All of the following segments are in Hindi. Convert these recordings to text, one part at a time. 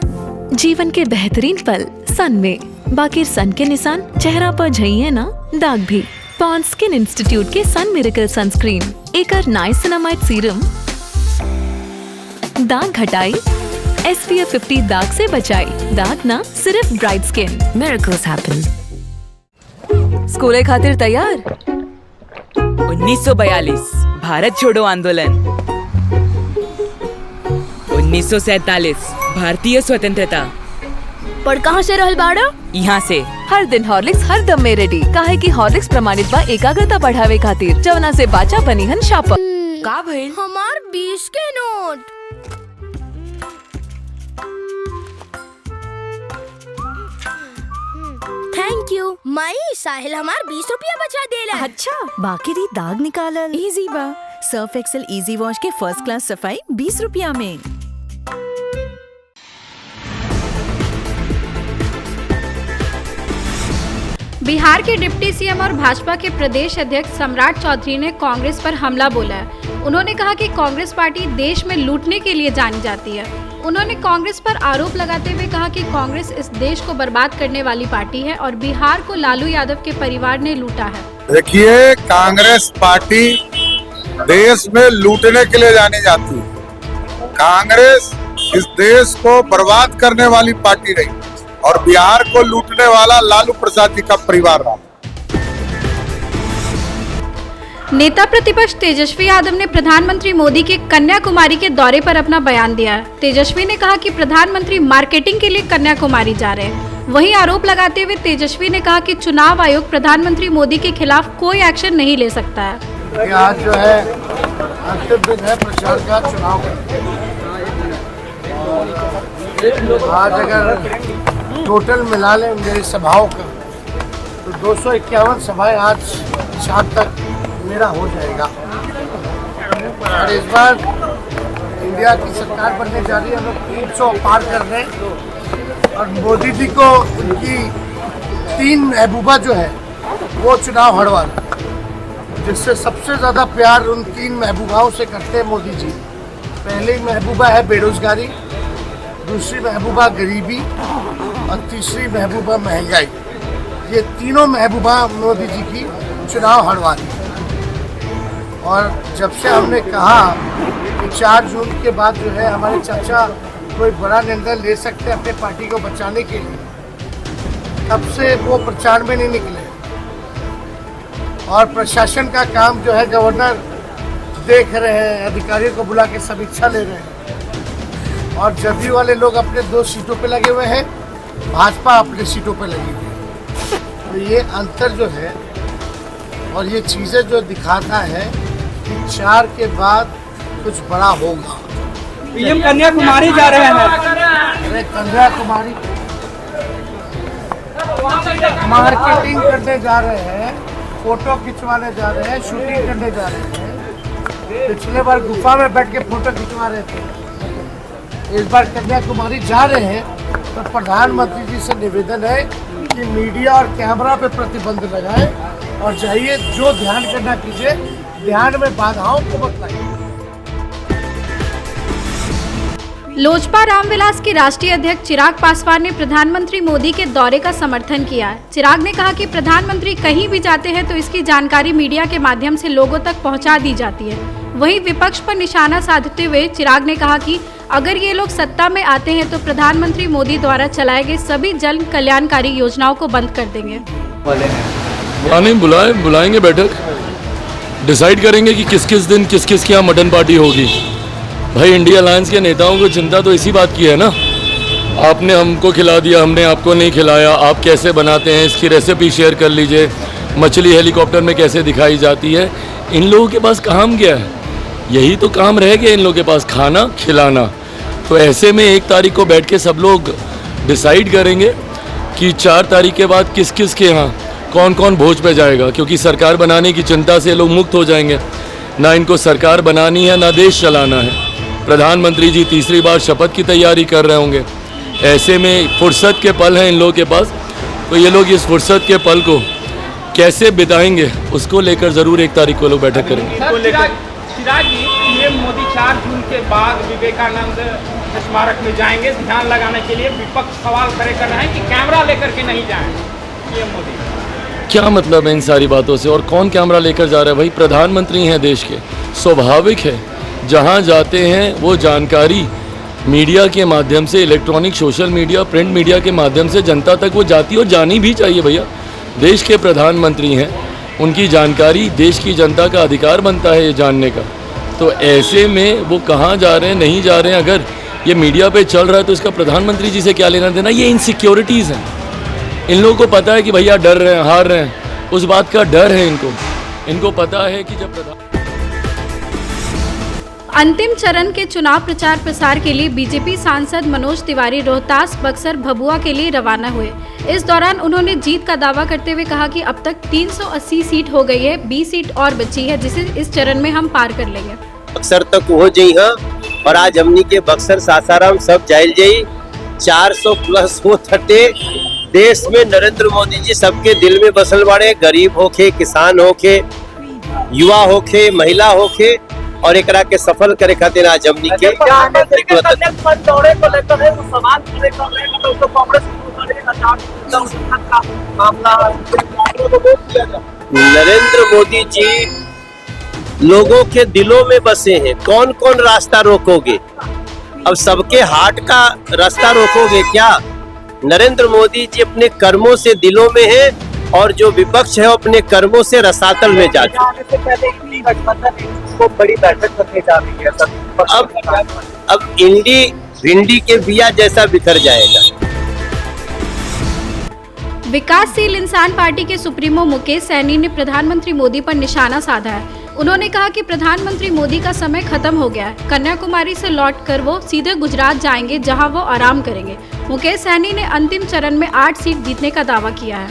जीवन के बेहतरीन पल सन में, बाकी सन के निशान चेहरा पर झइए ना दाग भी। पॉन्ड्स स्किन इंस्टीट्यूट के सन मिरेकल सनस्क्रीन एकर नाइसिनामाइड सीरम दाग घटाई, SPF 50 दाग से बचाई, दाग ना सिर्फ ब्राइट स्किन। Miracles happen. स्कूले खातिर तैयार? 1942 भारत छोड़ो आंदोलन, 1947 भारतीय स्वतंत्रता। पर कहाँ से रहल बाड़ा? यहाँ से। हर दिन हॉर्लिक्स हर दम में रेडी, काहे कि हॉर्लिक्स प्रमाणित बा एकाग्रता बढ़ावे खातिर, जवना से बाचा बनीहन शापर। का भइल? हमार 20 के नोट। थैंक यू माई, साहिल हमार 20 रुपया बचा देला। अच्छा, बाकी दी दाग निकालल इजी बा। सर्फ एक्सेल इजी वॉश के फर्स्ट क्लास सफाई 20 रुपया में। बिहार के डिप्टी सीएम और भाजपा के प्रदेश अध्यक्ष सम्राट चौधरी ने कांग्रेस पर हमला बोला है। उन्होंने कहा कि कांग्रेस पार्टी देश में लूटने के लिए जानी जाती है। उन्होंने कांग्रेस पर आरोप लगाते हुए कहा कि कांग्रेस इस देश को बर्बाद करने वाली पार्टी है और बिहार को लालू यादव के परिवार ने लूटा है। देखिए, कांग्रेस पार्टी देश में लूटने के लिए जानी जाती है। कांग्रेस इस देश को बर्बाद करने वाली पार्टी नहीं और बिहार को लूटने वाला लालू प्रसाद जी का परिवार रहा। नेता प्रतिपक्ष तेजस्वी यादव ने प्रधानमंत्री मोदी के कन्याकुमारी के दौरे पर अपना बयान दिया है। तेजस्वी ने कहा कि प्रधानमंत्री मार्केटिंग के लिए कन्याकुमारी जा रहे हैं। वहीं आरोप लगाते हुए तेजस्वी ने कहा कि चुनाव आयोग प्रधानमंत्री मोदी के खिलाफ कोई एक्शन नहीं ले सकता है। आज जो है अंतिम दिन है प्रचार का, चुनाव का। आज अगर टोटल मिला लें मेरी सभाओं का तो 251 सभाएं आज शाम तक मेरा हो जाएगा। और इस बार इंडिया की सरकार बनने जा रही है, हम लोग 300 पार कर रहे हैं। और मोदी जी को उनकी 3 महबूबा जो है वो चुनाव हरवा रहे, जिससे सबसे ज़्यादा प्यार उन 3 महबूबाओं से करते हैं मोदी जी। पहली महबूबा है बेरोजगारी, दूसरी महबूबा गरीबी और तीसरी महबूबा महंगाई। ये तीनों महबूबा मोदी जी की चुनाव हरवा रही है। और जब से हमने कहा कि 4 जून के बाद जो है हमारे चाचा कोई बड़ा निर्णय ले सकते हैं अपने पार्टी को बचाने के लिए, तब से वो प्रचार में नहीं निकले। और प्रशासन का काम जो है गवर्नर देख रहे हैं, अधिकारियों को बुला के समीक्षा ले रहे हैं। और जदयू वाले लोग अपने 2 सीटों पे लगे हुए हैं, भाजपा अपने सीटों पे लगी हुई है। तो ये अंतर जो है और ये चीज़ें जो दिखाता है कि 4 के बाद कुछ बड़ा होगा। पीएम कन्याकुमारी जा रहे हैं। अरे कन्याकुमारी मार्केटिंग करने जा रहे हैं, फोटो खिंचवाने जा रहे हैं, शूटिंग करने जा रहे हैं। पिछले बार गुफा में बैठ के फोटो खिंचवा रहे थे, इस बार कन्याकुमारी जा रहे हैं। तो प्रधानमंत्री जी से निवेदन है कि मीडिया और कैमरा पे प्रतिबंध लगाएं और जाइए, जो ध्यान करना कीजिए, ध्यान में बाधाओं को मत लाइए। लोजपा रामविलास के राष्ट्रीय अध्यक्ष चिराग पासवान ने प्रधानमंत्री मोदी के दौरे का समर्थन किया है। चिराग ने कहा कि प्रधानमंत्री कहीं भी जाते हैं तो इसकी जानकारी मीडिया के माध्यम से लोगों तक पहुंचा दी जाती है। वहीं विपक्ष पर निशाना साधते हुए चिराग ने कहा कि अगर ये लोग सत्ता में आते हैं तो प्रधानमंत्री मोदी द्वारा चलाए गए सभी जन कल्याणकारी योजनाओं को बंद कर देंगे। बुलाएंगे बैठक, डिसाइड करेंगे कि किस किस दिन किस किस के यहाँ मटन पार्टी होगी। भाई, इंडिया अलायंस के नेताओं को चिंता तो इसी बात की है ना, आपने हमको खिला दिया, हमने आपको नहीं खिलाया, आप कैसे बनाते हैं इसकी रेसिपी शेयर कर लीजिए। मछली हेलीकॉप्टर में कैसे दिखाई जाती है, इन लोगों के पास काम क्या है? यही तो काम रह गया इन लोगों के पास, खाना खिलाना। तो ऐसे में 1 तारीख को बैठ के सब लोग डिसाइड करेंगे कि 4 तारीख के बाद किस किस के यहाँ कौन कौन भोज पे जाएगा, क्योंकि सरकार बनाने की चिंता से लोग मुक्त हो जाएंगे। ना इनको सरकार बनानी है, ना देश चलाना है। प्रधानमंत्री जी तीसरी बार शपथ की तैयारी कर रहे होंगे। ऐसे में फुर्सत के पल हैं इन लोगों के पास, तो ये लोग इस फुर्सत के पल को कैसे बिताएंगे उसको लेकर ज़रूर 1 तारीख को लोग बैठक करेंगे। चिराग जी, पीएम मोदी 4 जून के बाद विवेकानंद स्मारक में जाएंगे ध्यान लगाने के लिए। विपक्ष सवाल खड़े कर रहे हैं कि कैमरा लेकर के नहीं जाएं पीएम मोदी। क्या मतलब है इन सारी बातों से? और कौन कैमरा लेकर जा रहा है? भाई प्रधानमंत्री हैं देश के, स्वाभाविक है जहाँ जाते हैं वो जानकारी मीडिया के माध्यम से, electronic, social media, print media के माध्यम से जनता तक वो जाती है और जानी भी चाहिए। भैया देश के प्रधानमंत्री हैं, उनकी जानकारी देश की जनता का अधिकार बनता है ये जानने का। तो ऐसे में वो कहाँ जा रहे हैं, नहीं जा रहे हैं, अगर ये मीडिया पे चल रहा है तो इसका प्रधानमंत्री जी से क्या लेना देना? ये इनसिक्योरिटीज़ हैं। इन लोगों को पता है कि भैया डर रहे हैं, हार रहे हैं, उस बात का डर है इनको पता है कि जब अंतिम चरण के चुनाव प्रचार प्रसार के लिए बीजेपी सांसद मनोज तिवारी रोहतास, बक्सर, भभुआ के लिए रवाना हुए। इस दौरान उन्होंने जीत का दावा करते हुए कहा कि अब तक 380 सीट हो गई है, 20 सीट और बची है जिसे इस चरण में हम पार कर लेंगे। बक्सर तक हो जाई हाँ, और आज हमनी के बक्सर, सासाराम सब जाइल जाई। 400 प्लस हो थटे। देश में नरेंद्र मोदी जी सबके दिल में बसल बाड़े, गरीब होके, किसान होके, युवा होके, महिला होके, और एकरा के सफल करे खातिर आज हमनी के नरेंद्र मोदी जी लोगों के दिलों में बसे हैं। कौन कौन रास्ता रोकोगे? अब सबके हार्ट का रास्ता रोकोगे क्या? नरेंद्र मोदी जी अपने कर्मों से दिलों में है, और जो विपक्ष है अपने कर्मों से रसातल में जा चुके। बड़ी बैठक करने जा रही है। अब इंडी भिंडी के बिया जैसा बिखर जाएगा। विकासशील इंसान पार्टी के सुप्रीमो मुकेश सैनी ने प्रधानमंत्री मोदी पर निशाना साधा है। उन्होंने कहा कि प्रधानमंत्री मोदी का समय खत्म हो गया है। कन्याकुमारी से लौटकर वो सीधे गुजरात जाएंगे, जहां वो आराम करेंगे। मुकेश सैनी ने अंतिम चरण में 8 सीट जीतने का दावा किया है।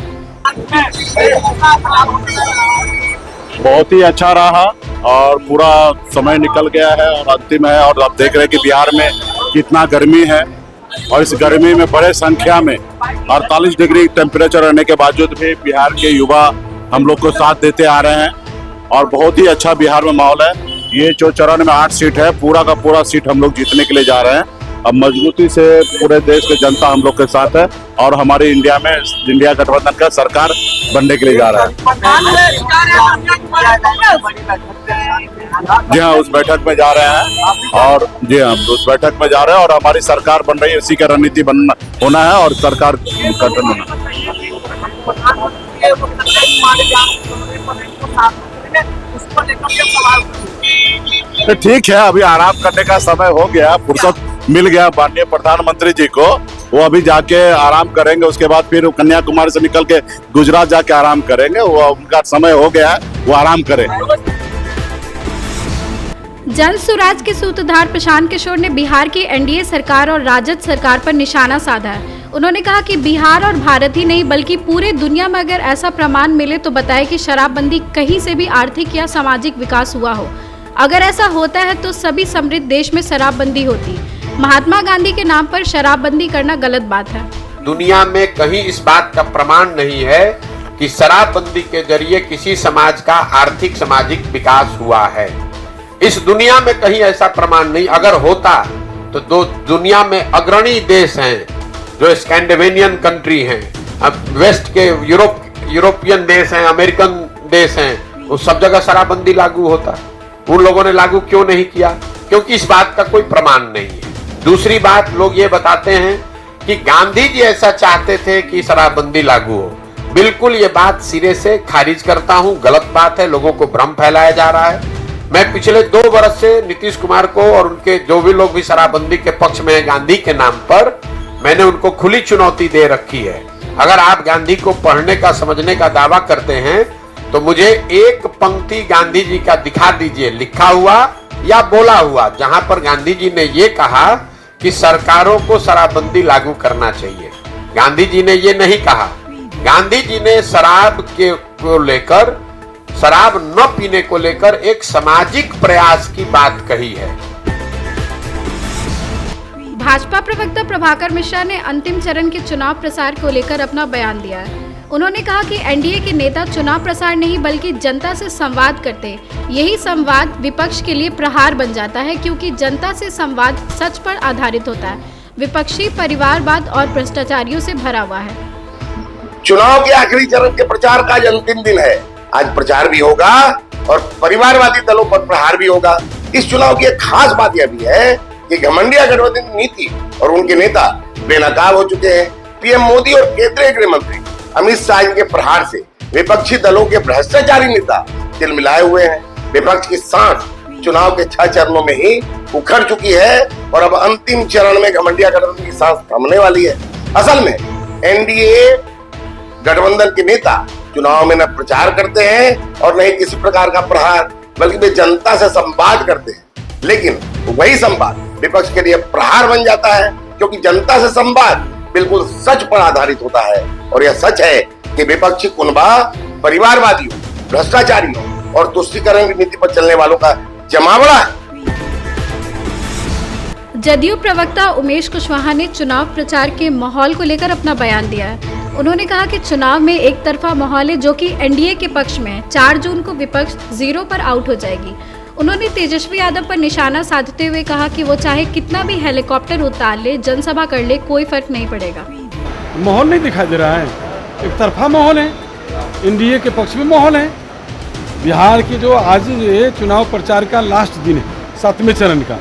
बहुत ही अच्छा रहा और पूरा समय निकल गया है और अंतिम है। और आप देख रहे हैं कि बिहार में कितना गर्मी है, और इस गर्मी में बड़े संख्या में 48 डिग्री टेम्परेचर रहने के बावजूद भी बिहार के युवा हम लोग को साथ देते आ रहे हैं, और बहुत ही अच्छा बिहार में माहौल है। ये जो चरण में 8 सीट है, पूरा का पूरा सीट हम लोग जीतने के लिए जा रहे हैं। अब मजबूती से पूरे देश के जनता हम लोग के साथ है, और हमारे इंडिया में इंडिया गठबंधन का सरकार बनने के लिए जा रहा है। जी हाँ, उस बैठक में जा रहे हैं, और जी हाँ, उस बैठक में जा रहे हैं, और हमारी सरकार बन रही है, इसी का रणनीति होना है और सरकार गठन होना है। ठीक है, अभी आराम करने का समय हो गया, फुर्सत मिल गया माननीय प्रधानमंत्री जी को। वो अभी जाके आराम करेंगे, उसके बाद फिर कन्याकुमारी से निकल के गुजरात जाके आराम करेंगे। वो उनका समय हो गया है, वो आराम करें। जन सुराज के सूत्रधार प्रशांत किशोर ने बिहार की एनडीए सरकार और राजद सरकार पर निशाना साधा है। उन्होंने कहा कि बिहार और भारत ही नहीं बल्कि पूरे दुनिया में अगर ऐसा प्रमाण मिले तो बताए कि शराबबंदी कहीं से भी आर्थिक या सामाजिक विकास हुआ हो। अगर ऐसा होता है तो सभी समृद्ध देश में शराबबंदी होती। महात्मा गांधी के नाम पर शराबबंदी करना गलत बात है। दुनिया में कहीं इस बात का प्रमाण नहीं है कि शराबबंदी के जरिए किसी समाज का आर्थिक सामाजिक विकास हुआ है। इस दुनिया में कहीं ऐसा प्रमाण नहीं। अगर होता तो दो दुनिया में अग्रणी देश हैं जो स्कैंडिनेवियन कंट्री हैं, अब वेस्ट के यूरोपियन देश हैं, अमेरिकन देश हैं, उस सब जगह शराबबंदी लागू होता। उन लोगों ने लागू क्यों नहीं किया? क्योंकि इस बात का कोई प्रमाण नहीं है। दूसरी बात, लोग ये बताते हैं कि गांधी जी ऐसा चाहते थे कि शराबबंदी लागू हो। बिल्कुल ये बात सिरे से खारिज करता हूं, गलत बात है। लोगों को भ्रम फैलाया जा रहा है। मैं पिछले 2 वर्ष से नीतीश कुमार को और उनके जो भी लोग भी शराबबंदी के पक्ष में है गांधी के नाम पर, मैंने उनको खुली चुनौती दे रखी है। अगर आप गांधी को पढ़ने का, समझने का दावा करते हैं तो मुझे एक पंक्ति गांधी जी का दिखा दीजिए, लिखा हुआ या बोला हुआ, जहां पर गांधी जी ने ये कहा कि सरकारों को शराबबंदी लागू करना चाहिए। गांधी जी ने ये नहीं कहा। गांधी जी ने शराब को लेकर, शराब न पीने को लेकर एक सामाजिक प्रयास की बात कही है। भाजपा प्रवक्ता प्रभाकर मिश्रा ने अंतिम चरण के चुनाव प्रसार को लेकर अपना बयान दिया है। उन्होंने कहा कि एनडीए के नेता चुनाव प्रसार नहीं बल्कि जनता से संवाद करते हैं। यही संवाद विपक्ष के लिए प्रहार बन जाता है, क्योंकि जनता से संवाद सच पर आधारित होता है। विपक्षी परिवारवाद और भ्रष्टाचारियों से भरा हुआ है। चुनाव के आखिरी चरण के प्रचार का आज अंतिम दिन है। आज प्रचार भी होगा और परिवारवादी दलों पर प्रहार भी होगा। इस चुनाव की एक खास बात यह भी है कि घमंडिया गठबंधन की नीति और उनके नेता बेनकाब हो चुके हैं। पीएम मोदी और केंद्रीय गृह मंत्री अमित शाह के प्रहार से विपक्षी दलों के भ्रष्टाचारी नेता दिल मिलाए हुए हैं। विपक्ष की सांस चुनाव के 6 चरणों में ही उखड़ चुकी है और अब अंतिम चरण में घमंडिया गठबंधन की सांस थमने वाली है। असल में एनडीए गठबंधन के नेता चुनाव में न प्रचार करते हैं और न ही किसी प्रकार का प्रहार, बल्कि वे जनता से संवाद करते हैं। लेकिन वही संवाद विपक्ष के लिए प्रहार बन जाता है, क्योंकि जनता से संवाद बिल्कुल सच पर आधारित होता है। और यह सच है कि विपक्षी कुनबा परिवारवादियों, भ्रष्टाचारियों और तुष्टीकरण की नीति पर चलने वालों का जमावड़ा है। जदयू प्रवक्ता उमेश कुशवाहा ने चुनाव प्रचार के माहौल को लेकर अपना बयान दिया है। उन्होंने कहा कि चुनाव में एक तरफा माहौल है जो कि एनडीए के पक्ष में है। 4 जून को विपक्ष 0 पर आउट हो जाएगी। उन्होंने तेजस्वी यादव पर निशाना साधते हुए कहा कि वो चाहे कितना भी हेलीकॉप्टर उतार ले, जनसभा कर ले, कोई फर्क नहीं पड़ेगा। माहौल नहीं दिखाई दे रहा है, एक तरफा माहौल है, एनडीए के पक्ष में माहौल है। बिहार की जो आज ये चुनाव प्रचार का लास्ट दिन है, 7वें चरण का,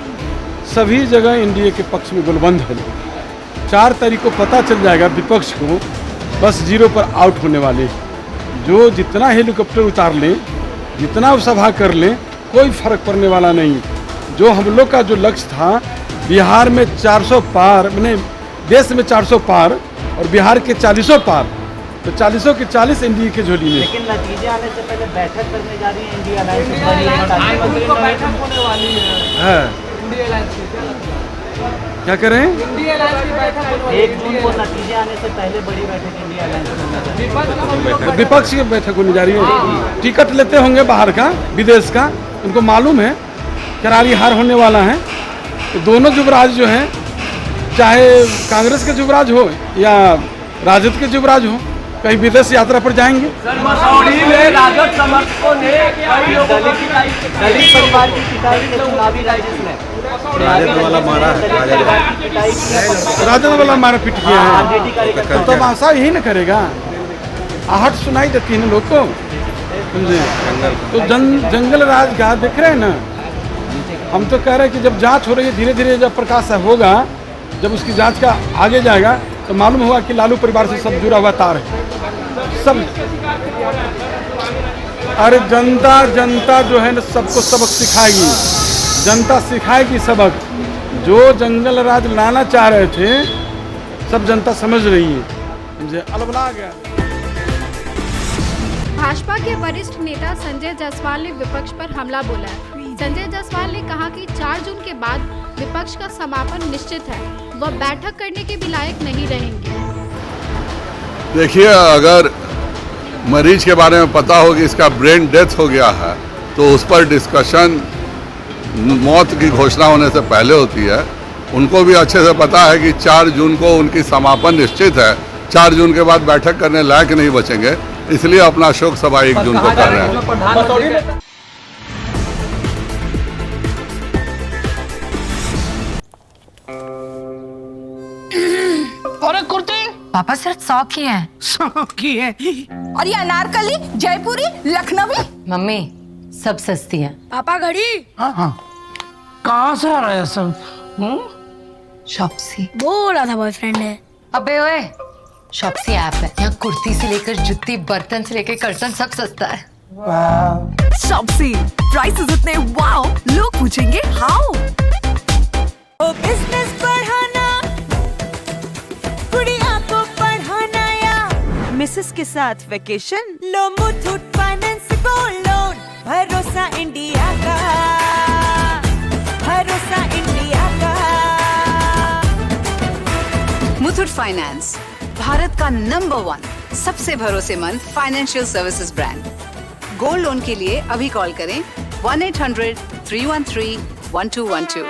सभी जगह एनडीए के पक्ष में गोलबंद है। 4 तारीख को पता चल जाएगा विपक्ष को बस 0 पर आउट होने वाले। जो जितना हेलीकॉप्टर उतार लें, जितना सभा कर लें, कोई फर्क पड़ने वाला नहीं। जो हम लोग का जो लक्ष्य था बिहार में 400 पार, मैंने देश में 400 पार और बिहार के 40 पार, तो 40 के 40 एनडीए के झोली में। लेकिन नतीजे आने से पहले बैठक करने जा रही है एनडीए अलायंस होने वाली है। क्या करें? 1 जून को नतीजे आने से पहले बड़ी बैठक इंडिया अलायंस विपक्ष की बैठक होने जा रही है। टिकट लेते होंगे बाहर का, विदेश का, उनको मालूम है करारी हार होने वाला है। तो दोनों युवराज जो हैं, चाहे कांग्रेस के युवराज हो या राजद के युवराज हो, कहीं विदेश यात्रा पर जाएंगे। मसौढ़ी में राजद समर्थकों ने दलित परिवार की पिटाई के चुनावी राजद में राजद वाला मारा पीट किया है, तो तमाशा यही न करेगा। आहट सुनाई देती है ना लोग को, समझे? तो जंगल राज का देख रहे हैं ना। हम तो कह रहे हैं कि जब जांच हो रही है, धीरे धीरे जब प्रकाश होगा, जब उसकी जांच का आगे जाएगा तो मालूम होगा कि लालू परिवार से सब जुड़ा हुआ तार है सब। अरे जनता जो है ना सबको सबक सिखाएगी, जनता सिखाएगी सबक। जो जंगल राज लाना चाह रहे थे सब जनता समझ रही है, मुझे अलबला गया। भाजपा के वरिष्ठ नेता संजय जायसवाल ने विपक्ष पर हमला बोला है। संजय जायसवाल ने कहा कि 4 जून के बाद विपक्ष का समापन निश्चित है, वह बैठक करने के भी लायक नहीं रहेंगे। देखिए, अगर मरीज के बारे में पता हो कि इसका ब्रेन डेथ हो गया है तो उस पर डिस्कशन मौत की घोषणा होने से पहले होती है। उनको भी अच्छे से पता है कि 4 जून को उनकी समापन निश्चित है। 4 जून के बाद बैठक करने लायक नहीं बचेंगे, इसलिए अपना शोक सभा 1 जून को कर रहे हैं। और कुर्ती पापा सिर्फ 100 की है। 100 की है। और ये अनारकली, जयपुरी, लखनवी। मम्मी सब सस्ती है। पापा घड़ी। हाँ, कहाँ से आ रहा है सब? शॉप्सी। बोल रहा था बॉयफ्रेंड है। अबे ओए, शॉप्सी ऐप है, यहाँ कुर्ती से लेकर जुत्ती, बर्तन से लेकर कर्तन सब सस्ता है। शॉप्सी प्राइसेस इतने वाओ, लोग पूछेंगे हाउ। बिजनेस बढ़ाना, गुड़िया को पढ़ाना या मिसेस के साथ वेकेशन, लो मुथूट फाइनेंस गोल्ड लोन। भरोसा इंडिया का, भरोसा इंडिया का। मुथूट फाइनेंस, भारत का नंबर 1 सबसे भरोसेमंद financial services brand. Gold loan के लिए अभी कॉल करें 1-800-313-1212।